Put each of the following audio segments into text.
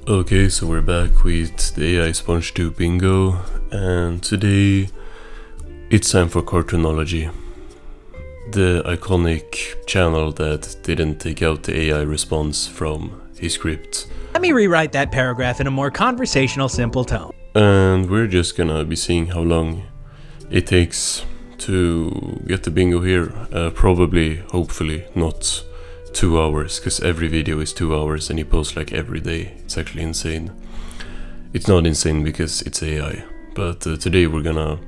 Okay, so we're back with the AI Spongebob bingo, and today it's time for Cartoonology, the iconic channel that didn't take out the AI response from his script. Let me rewrite that paragraph in a more conversational, simple tone. And we're just gonna be seeing how long it takes to get the bingo here. Probably, hopefully, not 2 hours, because every video is 2 hours and he posts like every day. It's actually insane. It's not insane because it's AI, but today we're gonna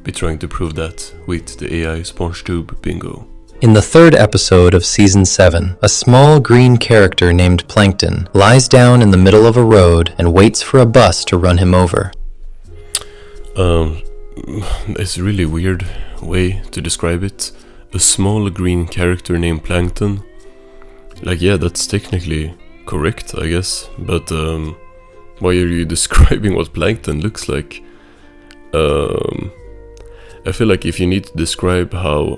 be trying to prove that with the AI Spongebob bingo. In the third episode of Season 7, a small green character named Plankton lies down in the middle of a road and waits for a bus to run him over. It's a really weird way to describe it. A small green character named Plankton. Like, yeah, that's technically correct, I guess, but why are you describing what Plankton looks like? I feel like if you need to describe how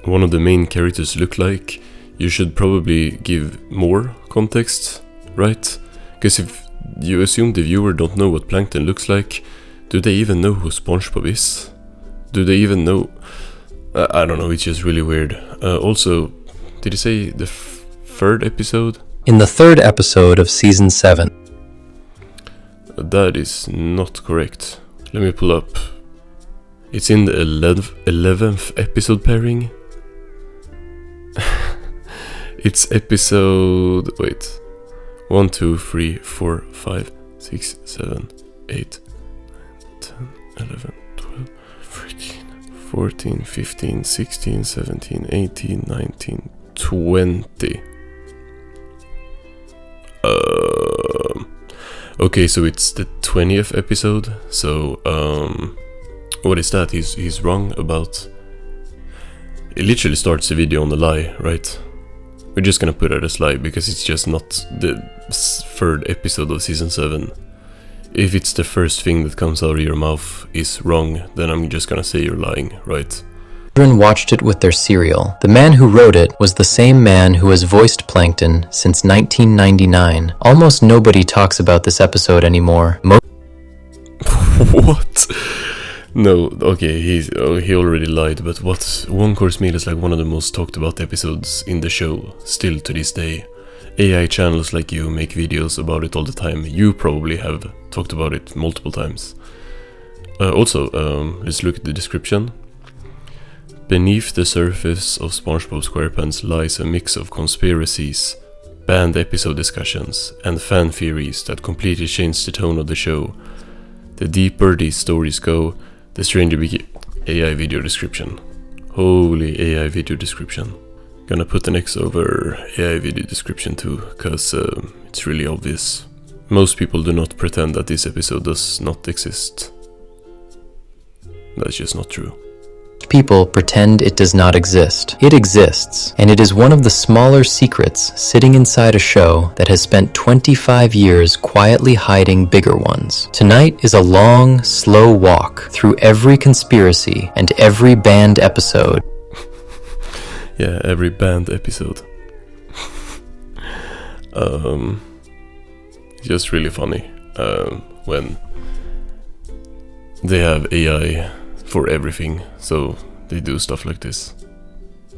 one of the main characters look like, you should probably give more context, right? Because if you assume the viewer don't know what Plankton looks like, do they even know who Spongebob is? Do they even know? I don't know, it's just really weird. Also, did you say the third episode? In the third episode of Season 7. That is not correct. Let me pull up. It's in the 11th episode pairing. It's episode... wait. 1, 2, 3, 4, 5, 6, 7, 8, 10, 11, 12, 13, 14, 15, 16, 17, 18, 19, 20. Okay, so it's the 20th episode. So, what is that? He's wrong about... It literally starts the video on the lie, right? We're just gonna put it as lie because it's just not the third episode of Season 7. If it's the first thing that comes out of your mouth is wrong, then I'm just gonna say you're lying, right? Children watched it with their cereal. The man who wrote it was the same man who has voiced Plankton since 1999. Almost nobody talks about this episode anymore. What? No, okay, he already lied, but what One Course Meal is like one of the most talked about episodes in the show, still to this day. AI channels like you make videos about it all the time. You probably have talked about it multiple times. Also, let's look at the description. Beneath the surface of SpongeBob SquarePants lies a mix of conspiracies, banned episode discussions, and fan theories that completely change the tone of the show. The deeper these stories go, the stranger became. AI video description. Holy AI video description. Gonna put an X over AI video description too, cause it's really obvious. Most people do not pretend that this episode does not exist. That's just not true. People pretend it does not exist. It exists, and it is one of the smaller secrets sitting inside a show that has spent 25 years quietly hiding bigger ones. Tonight is a long, slow walk through every conspiracy and every banned episode. Yeah, every banned episode. It's just really funny when they have AI for everything, so they do stuff like this.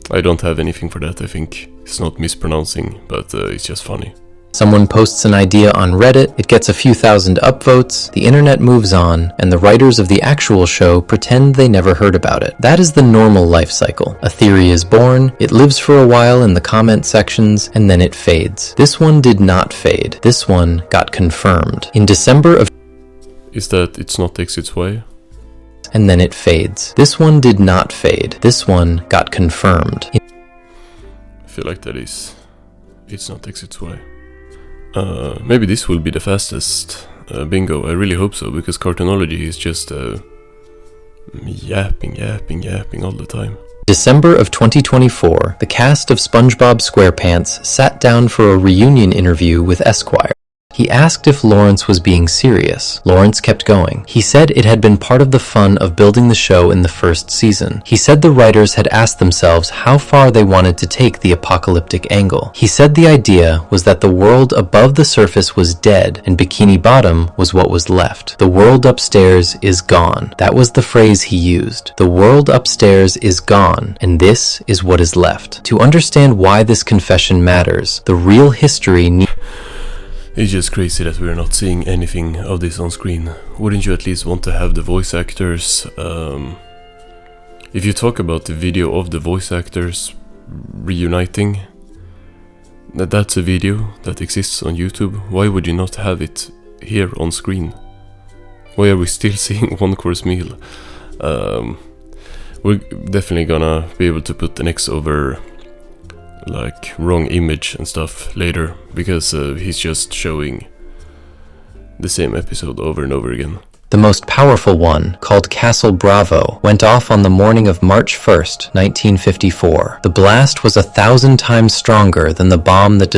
I don't have anything for that. I think it's not mispronouncing, but it's just funny. Someone posts an idea on Reddit, it gets a few thousand upvotes, the internet moves on, and the writers of the actual show pretend they never heard about it. That is the normal life cycle. A theory is born, it lives for a while in the comment sections, and then it fades. This one did not fade. This one got confirmed. In December of... Is that It's Not X, It's Y? And then it fades. This one did not fade. This one got confirmed. I feel like that is It's Not X, It's Y. Maybe this will be the fastest bingo. I really hope so, because Cartoonology is just yapping all the time. December of 2024, the cast of SpongeBob SquarePants sat down for a reunion interview with Esquire. He asked if Lawrence was being serious. Lawrence kept going. He said it had been part of the fun of building the show in the first season. He said the writers had asked themselves how far they wanted to take the apocalyptic angle. He said the idea was that the world above the surface was dead and Bikini Bottom was what was left. The world upstairs is gone. That was the phrase he used. The world upstairs is gone, and this is what is left. To understand why this confession matters, the real history needs... It's just crazy that we're not seeing anything of this on screen. Wouldn't you at least want to have the voice actors? If you talk about the video of the voice actors reuniting, that's a video that exists on YouTube. Why would you not have it here on screen? Why are we still seeing one course meal? We're definitely gonna be able to put an X over like wrong image and stuff later, because he's just showing the same episode over and over again. The most powerful one, called Castle Bravo, went off on the morning of March 1st, 1954. The blast was 1,000 times stronger than the bomb that...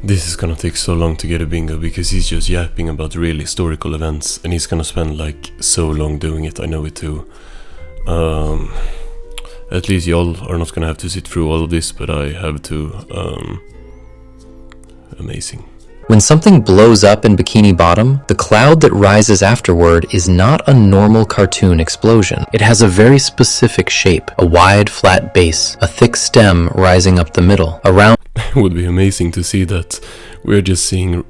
This is gonna take so long to get a bingo, because he's just yapping about real historical events, and he's gonna spend like so long doing it, I know it too. At least y'all are not gonna have to sit through all of this, but I have to. Amazing. When something blows up in Bikini Bottom, the cloud that rises afterward is not a normal cartoon explosion. It has a very specific shape, a wide, flat base, a thick stem rising up the middle. Around It would be amazing to see that. We're just seeing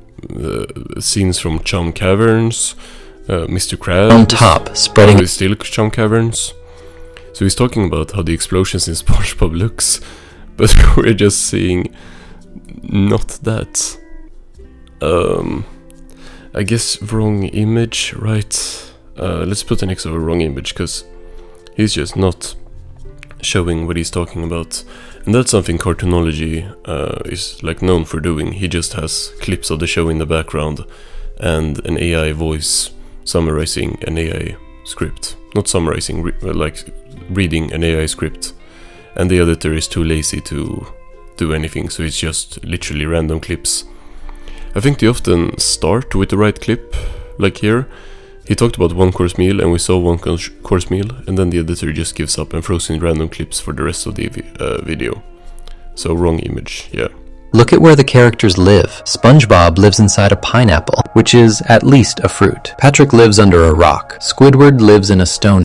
scenes from Chum Caverns, Mr. Krabs. on top, spreading... Still Chum Caverns. So he's talking about how the explosions in Spongebob looks, but we're just seeing not that. I guess wrong image, right? Let's put an X over wrong image, because he's just not showing what he's talking about. And that's something Cartoonology is like known for doing. He just has clips of the show in the background and an AI voice summarizing an AI script. Not summarizing, like reading an AI script, and the editor is too lazy to do anything, so it's just literally random clips. I think they often start with the right clip, like here. He talked about one course meal and we saw one course meal, and then the editor just gives up and throws in random clips for the rest of the video. So wrong image, yeah. Look at where the characters live. SpongeBob lives inside a pineapple, which is at least a fruit. Patrick lives under a rock. Squidward lives in a stone.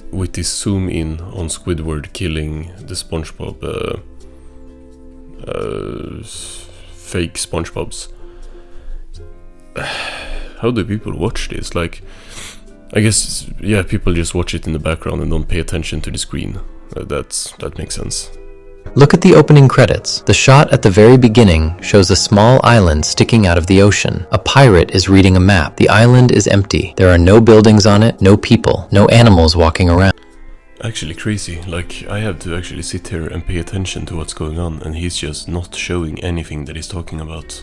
With this zoom in on Squidward killing the SpongeBob, fake SpongeBobs. How do people watch this? Like, I guess, yeah, people just watch it in the background and don't pay attention to the screen. That makes sense. Look at the opening credits. The shot at the very beginning shows a small island sticking out of the ocean. A pirate is reading a map. The island is empty. There are no buildings on it, no people, no animals walking around. Actually crazy. Like, I have to actually sit here and pay attention to what's going on, and he's just not showing anything that he's talking about.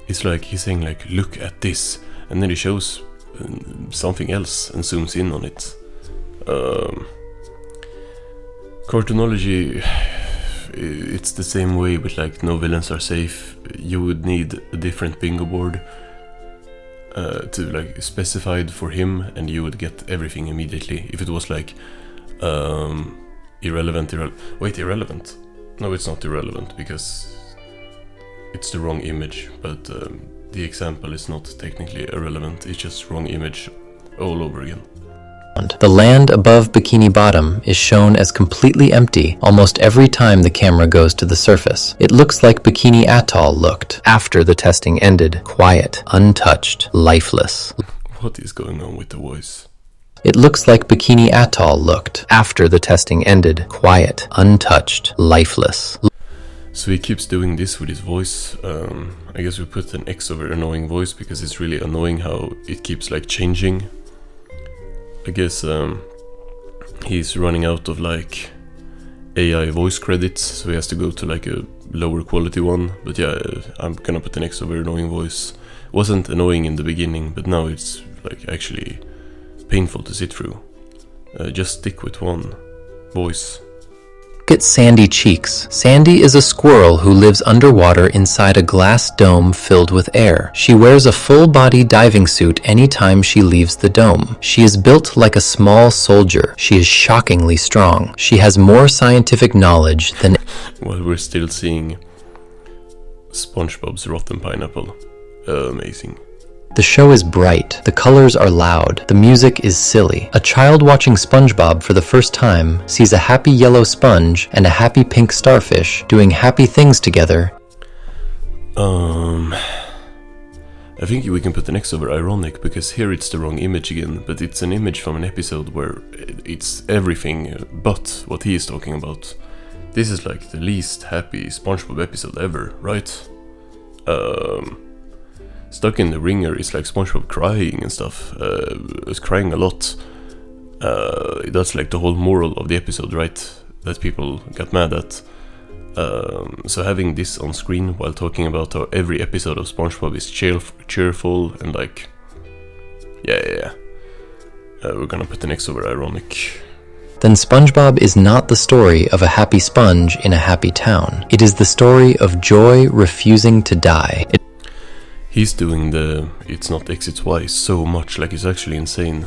It's like he's saying like, look at this, and then he shows something else and zooms in on it. Cartoonology, it's the same way with like no villains are safe. You would need a different bingo board to like specified for him, and you would get everything immediately. If it was like irrelevant. No, it's not irrelevant because it's the wrong image, but the example is not technically irrelevant. It's just wrong image all over again. The land above Bikini Bottom is shown as completely empty almost every time the camera goes to the surface. It looks like Bikini Atoll looked after the testing ended. Quiet, untouched, lifeless. What is going on with the voice? It looks like Bikini Atoll looked after the testing ended. Quiet, untouched, lifeless. So he keeps doing this with his voice. I guess we put an X over annoying voice because it's really annoying how it keeps like changing. I guess he's running out of like AI voice credits, so he has to go to like a lower quality one. But yeah, I'm gonna put an X over annoying voice. Wasn't annoying in the beginning, but now it's like actually painful to sit through. Just stick with one voice. Look at Sandy Cheeks. Sandy is a squirrel who lives underwater inside a glass dome filled with air. She wears a full-body diving suit anytime she leaves the dome. She is built like a small soldier. She is shockingly strong. She has more scientific knowledge than... Well, we're still seeing Spongebob's rotten pineapple. Amazing. The show is bright, the colors are loud, the music is silly. A child watching SpongeBob for the first time sees a happy yellow sponge and a happy pink starfish doing happy things together. I think we can put the next over ironic, because here it's the wrong image again, but it's an image from an episode where it's everything but what he is talking about. This is like the least happy SpongeBob episode ever, right? Stuck in the Ringer is like SpongeBob crying and stuff. Is crying a lot. That's like the whole moral of the episode, right? That people got mad at. So having this on screen while talking about how every episode of SpongeBob is cheerful and like... Yeah. We're gonna put the next over ironic. Then SpongeBob is not the story of a happy sponge in a happy town. It is the story of joy refusing to die. He's doing the it's not X, it's Y so much, like it's actually insane.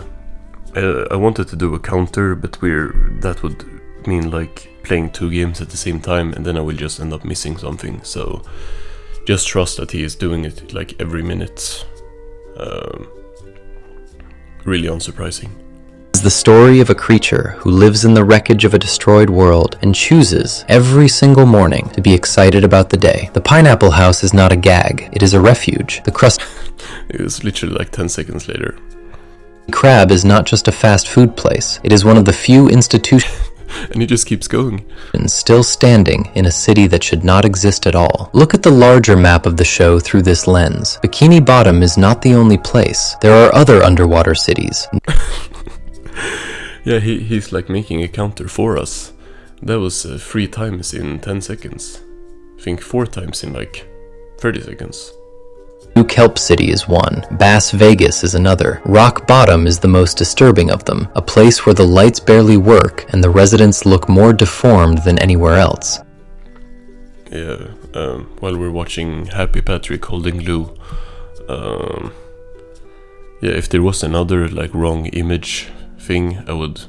I wanted to do a counter, but that would mean like playing 2 games at the same time, and then I will just end up missing something. So just trust that he is doing it like every minute. Really unsurprising. It's the story of a creature who lives in the wreckage of a destroyed world and chooses every single morning to be excited about the day. The Pineapple House is not a gag, it is a refuge. The Krusty It was literally like 10 seconds later. Krab is not just a fast food place, it is one of the few institutions And he just keeps going. still standing in a city that should not exist at all. Look at the larger map of the show through this lens. Bikini Bottom is not the only place. There are other underwater cities. Yeah, he's like making a counter for us. That was 3 times in 10 seconds. I think 4 times in like 30 seconds. New Kelp City is one. Bass Vegas is another. Rock Bottom is the most disturbing of them. A place where the lights barely work and the residents look more deformed than anywhere else. Yeah, while we're watching Happy Patrick holding Lou. Yeah, if there was another like wrong image thing, I would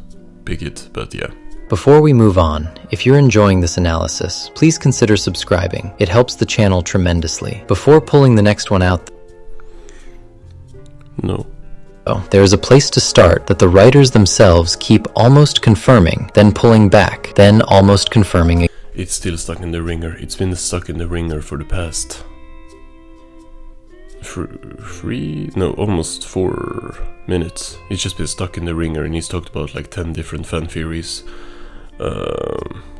pick it, but yeah. Before we move on, if you're enjoying this analysis, please consider subscribing. It helps the channel tremendously. Before pulling the next one out, No. there is a place to start that the writers themselves keep almost confirming, then pulling back, then almost confirming. It's still stuck in the ringer. It's been stuck in the ringer for the past... almost 4 minutes. It's just been stuck in the ringer, and he's talked about like 10 different fan theories.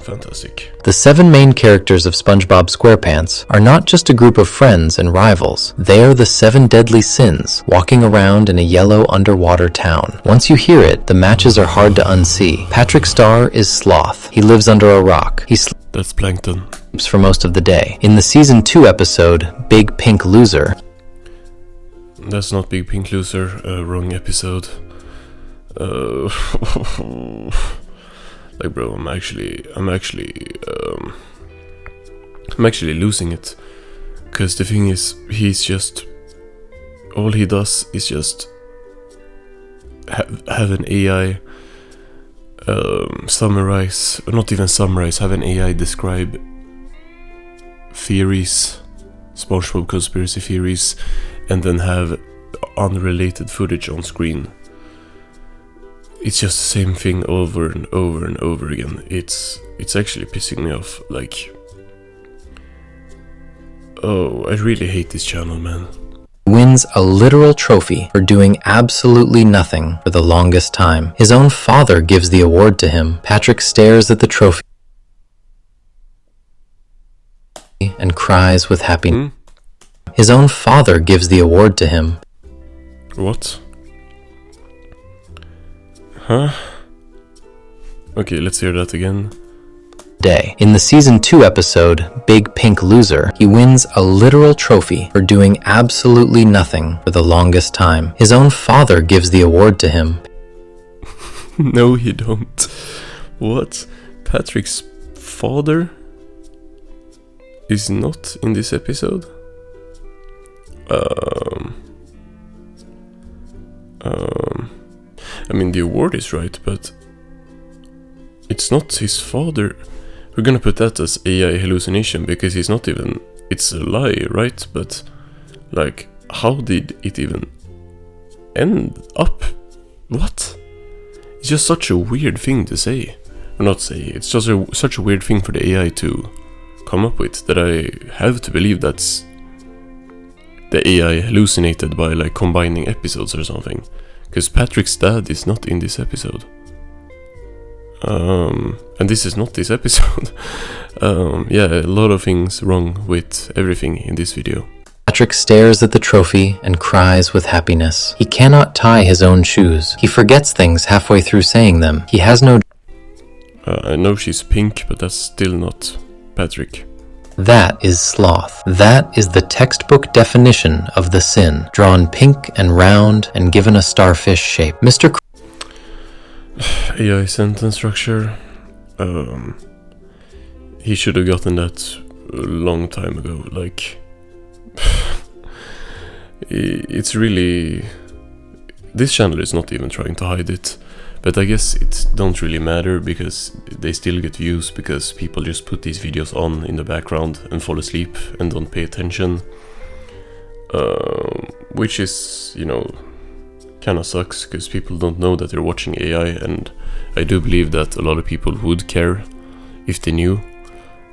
Fantastic. The 7 main characters of SpongeBob SquarePants are not just a group of friends and rivals. They are the 7 deadly sins, walking around in a yellow underwater town. Once you hear it, the matches are hard to unsee. Patrick Star is Sloth. He lives under a rock. He That's Plankton. sleeps for most of the day. In the Season 2 episode, Big Pink Loser, That's not Big Pink Loser, wrong episode. Like, bro, I'm actually losing it. Cause the thing is, all he does is just have an AI summarize, or not even summarize, have an AI describe theories, SpongeBob conspiracy theories, and then have unrelated footage on screen. It's just the same thing over and over and over again. It's actually pissing me off. Like, oh, I really hate this channel, man. wins a literal trophy for doing absolutely nothing for the longest time. His own father gives the award to him. Patrick stares at the trophy and cries with happiness. His own father gives the award to him. What? Huh? Okay, let's hear that again. Day. In the Season 2 episode, Big Pink Loser, he wins a literal trophy for doing absolutely nothing for the longest time. His own father gives the award to him. No, you don't. What? Patrick's father is not in this episode. I mean, the award is right, but it's not his father. We're gonna put that as AI hallucination because he's not even... It's a lie, right? But, like, how did it even end up? What? It's just such a weird thing to say. Or not say, it's just such a weird thing for the AI to come up with that I have to believe that's the AI hallucinated by, like, combining episodes or something. Because Patrick's dad is not in this episode. And this is not this episode. Yeah, a lot of things wrong with everything in this video. Patrick stares at the trophy and cries with happiness. He cannot tie his own shoes. He forgets things halfway through saying them. He has no... I know she's pink, but that's still not Patrick. That is sloth. That is the textbook definition of the sin, drawn pink and round and given a starfish shape. Mr. AI sentence structure. He should have gotten that a long time ago. Like, it's really... This channel is not even trying to hide it. But I guess it don't really matter because they still get views because people just put these videos on in the background and fall asleep and don't pay attention. Which is, you know, kinda sucks because people don't know that they're watching AI, and I do believe that a lot of people would care if they knew.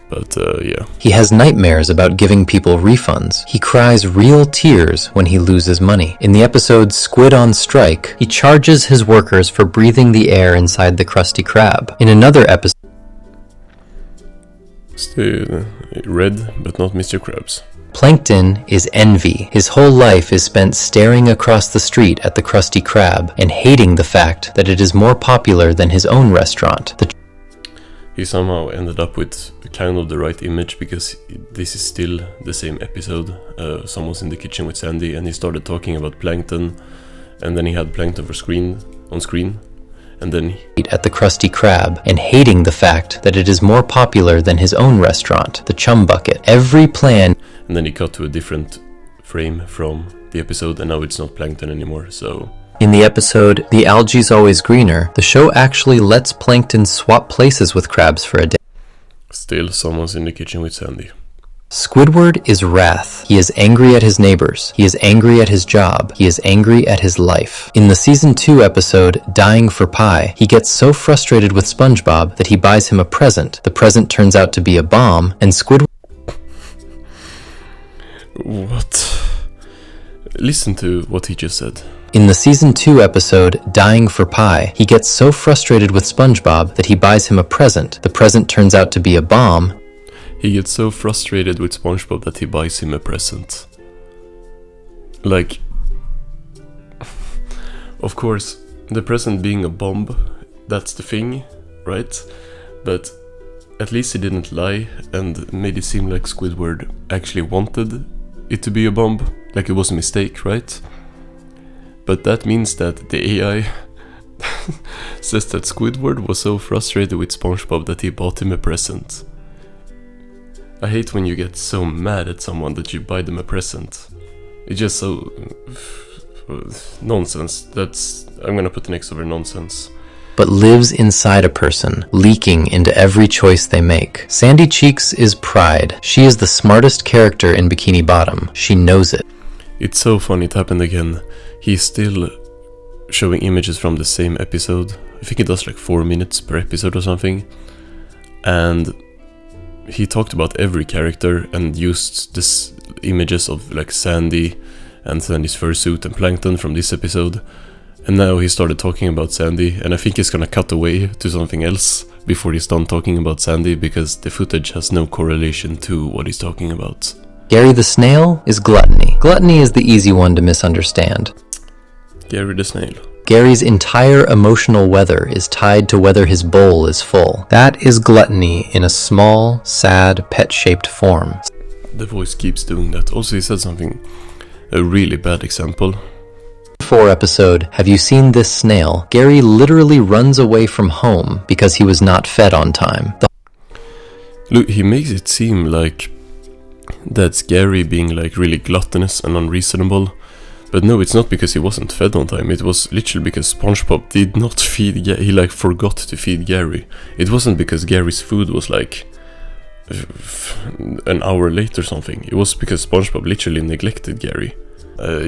But yeah. He has nightmares about giving people refunds. He cries real tears when he loses money. In the episode Squid on Strike, he charges his workers for breathing the air inside the Krusty Krab. In another episode... Still red, but not Mr. Krabs. Plankton is envy. His whole life is spent staring across the street at the Krusty Krab and hating the fact that it is more popular than his own restaurant. He somehow ended up with kind of the right image because this is still the same episode. Someone's in the kitchen with Sandy and he started talking about Plankton, and then he had Plankton on screen, and then at the Krusty Krab and hating the fact that it is more popular than his own restaurant, the Chum Bucket. Every plan... And then he cut to a different frame from the episode, and now it's not Plankton anymore, so... In the episode, The Algae's Always Greener, the show actually lets Plankton swap places with crabs for a day. Still, someone's in the kitchen with Sandy. Squidward is wrath. He is angry at his neighbors. He is angry at his job. He is angry at his life. In the Season 2 episode, Dying for Pie, he gets so frustrated with Spongebob that he buys him a present. The present turns out to be a bomb, and Squidward... What? Listen to what he just said. In the Season 2 episode, Dying for Pie, he gets so frustrated with Spongebob that he buys him a present. The present turns out to be a bomb. He gets so frustrated with SpongeBob that he buys him a present. Like... Of course, the present being a bomb, that's the thing, right? But at least he didn't lie and made it seem like Squidward actually wanted it to be a bomb. Like it was a mistake, right? But that means that the AI says that Squidward was so frustrated with SpongeBob that he bought him a present. I hate when you get so mad at someone that you buy them a present. It's just so... nonsense. I'm gonna put the next over nonsense. But lives inside a person, leaking into every choice they make. Sandy Cheeks is pride. She is the smartest character in Bikini Bottom. She knows it. It's so funny, it happened again. He's still showing images from the same episode. I think he does like 4 minutes per episode or something. And he talked about every character and used this images of like Sandy and Sandy's fursuit and Plankton from this episode. And now he started talking about Sandy, and I think he's gonna cut away to something else before he's done talking about Sandy because the footage has no correlation to what he's talking about. Gary the Snail is gluttony. Gluttony is the easy one to misunderstand. Gary the Snail. Gary's entire emotional weather is tied to whether his bowl is full. That is gluttony in a small, sad, pet-shaped form. The voice keeps doing that. Also, he said something, a really bad example. 4 episode, Have You Seen This Snail? Gary literally runs away from home because he was not fed on time. Look, he makes it seem like that's Gary being like really gluttonous and unreasonable. But no, it's not because he wasn't fed on time. It was literally because SpongeBob did not feed he like forgot to feed Gary. It wasn't because Gary's food was like an hour late or something. It was because SpongeBob literally neglected Gary.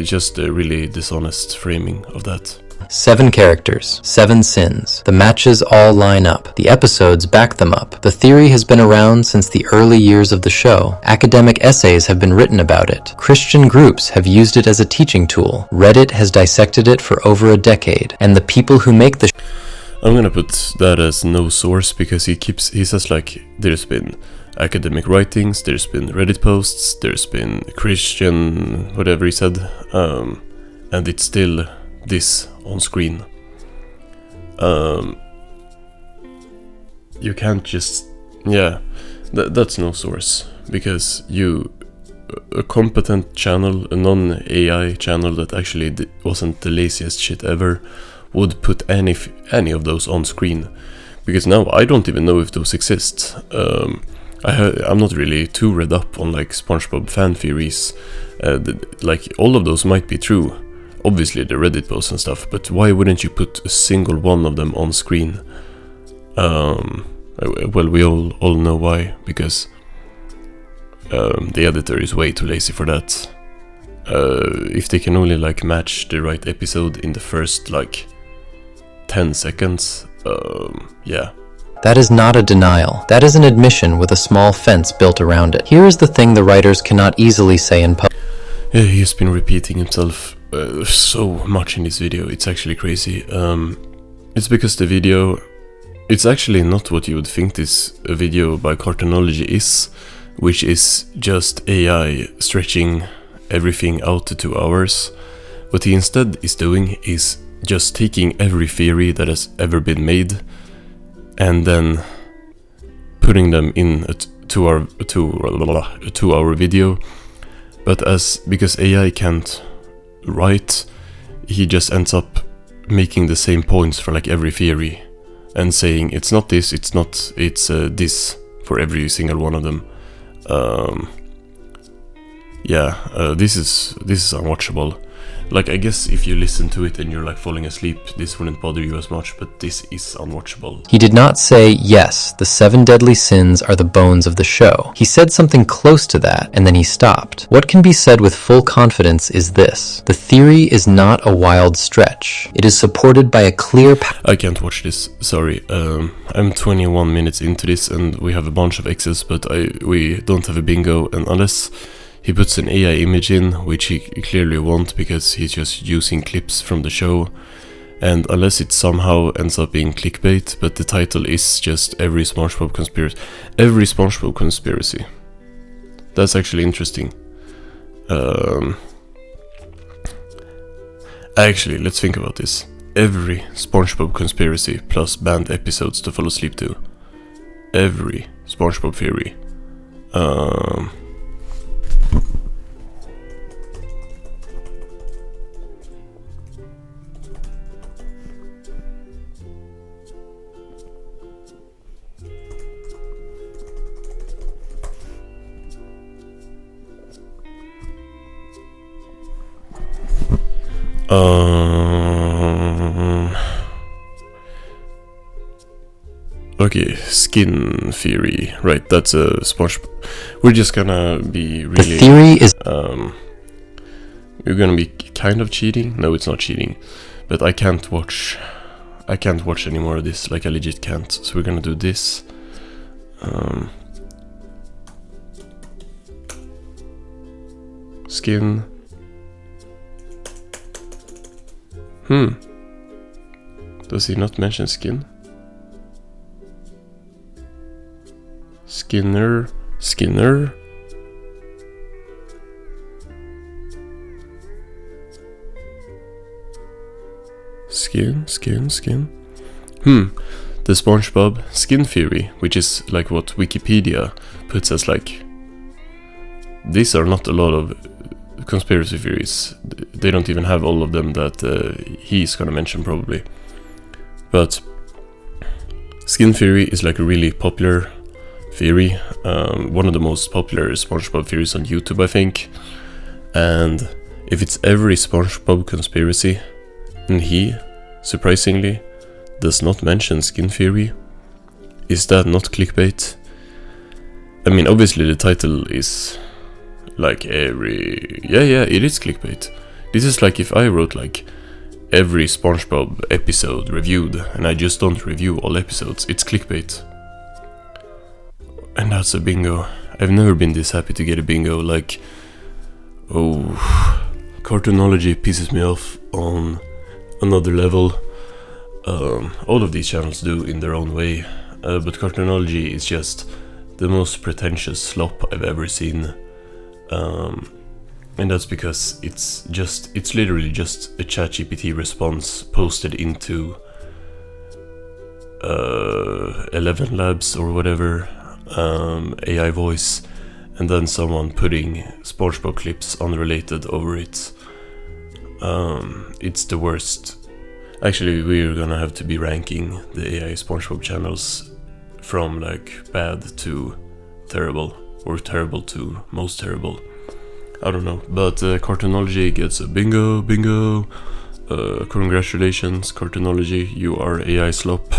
Just a really dishonest framing of that. 7 characters, 7 sins. The matches all line up. The episodes back them up. The theory has been around since the early years of the show. Academic essays have been written about it. Christian groups have used it as a teaching tool. Reddit has dissected it for over a decade. And the people who make the I'm gonna put that as no source because he says like there's been academic writings, there's been Reddit posts, there's been Christian whatever he said, and it's still this on screen. You can't just that's no source, because a competent channel, a non-AI channel that actually wasn't the laziest shit ever, would put any of those on screen, because now I don't even know if those exist. I'm not really too read up on like SpongeBob fan theories. Like all of those might be true, obviously the Reddit posts and stuff, but why wouldn't you put a single one of them on screen? Well, we all know why, because the editor is way too lazy for that. If they can only like match the right episode in the first like 10 seconds, yeah. That is not a denial. That is an admission with a small fence built around it. Here is the thing the writers cannot easily say in public. Yeah, he's been repeating himself so much in this video, it's actually crazy. It's because the video, it's actually not what you would think this video by Cartoonology is, which is just AI stretching everything out to 2 hours. What he instead is doing is just taking every theory that has ever been made and then putting them in a 2 hour video. But because AI can't write, he just ends up making the same points for like every theory and saying it's not this, it's not, it's this for every single one of them. This is unwatchable. Like, I guess if you listen to it and you're like falling asleep, this wouldn't bother you as much, but this is unwatchable. He did not say, yes, the 7 deadly sins are the bones of the show. He said something close to that, and then he stopped. What can be said with full confidence is this: the theory is not a wild stretch. It is supported by a clear I can't watch this, sorry. I'm 21 minutes into this and we have a bunch of X's, but we don't have a bingo, and unless he puts an AI image in, which he clearly won't because he's just using clips from the show, and unless it somehow ends up being clickbait, but the title is just every SpongeBob conspiracy. That's actually interesting. Actually, let's think about this. Every SpongeBob conspiracy plus banned episodes to fall asleep to. Every SpongeBob theory. Okay, skin theory. Right, that's a SpongeBob. We're just gonna be really... The theory is... We're gonna be kind of cheating. No, it's not cheating. But I can't watch any more of this. Like, I legit can't. So we're gonna do this. Skin. Does he not mention skin? Skinner. Skin. The SpongeBob skin theory, which is like what Wikipedia puts as like... These are not a lot of conspiracy theories. They don't even have all of them that he's gonna mention probably. But skin theory is like a really popular theory. one of the most popular SpongeBob theories on YouTube, I think. And if it's every SpongeBob conspiracy, and he, surprisingly, does not mention skin theory, is that not clickbait? I mean, obviously the title is like every... Yeah, it is clickbait. This is like if I wrote like every SpongeBob episode reviewed, and I just don't review all episodes, it's clickbait. And that's a bingo. I've never been this happy to get a bingo, like... Oh... Cartoonology pisses me off on another level. All of these channels do in their own way, but Cartoonology is just the most pretentious slop I've ever seen. And that's because it's literally just a ChatGPT response posted into 11 Labs or whatever, AI voice, and then someone putting SpongeBob clips unrelated over it. It's the worst. Actually, we're gonna have to be ranking the AI SpongeBob channels from like bad to terrible, or terrible to most terrible. I don't know, but Cartoonology gets a bingo. Congratulations, Cartoonology, you are AI slop.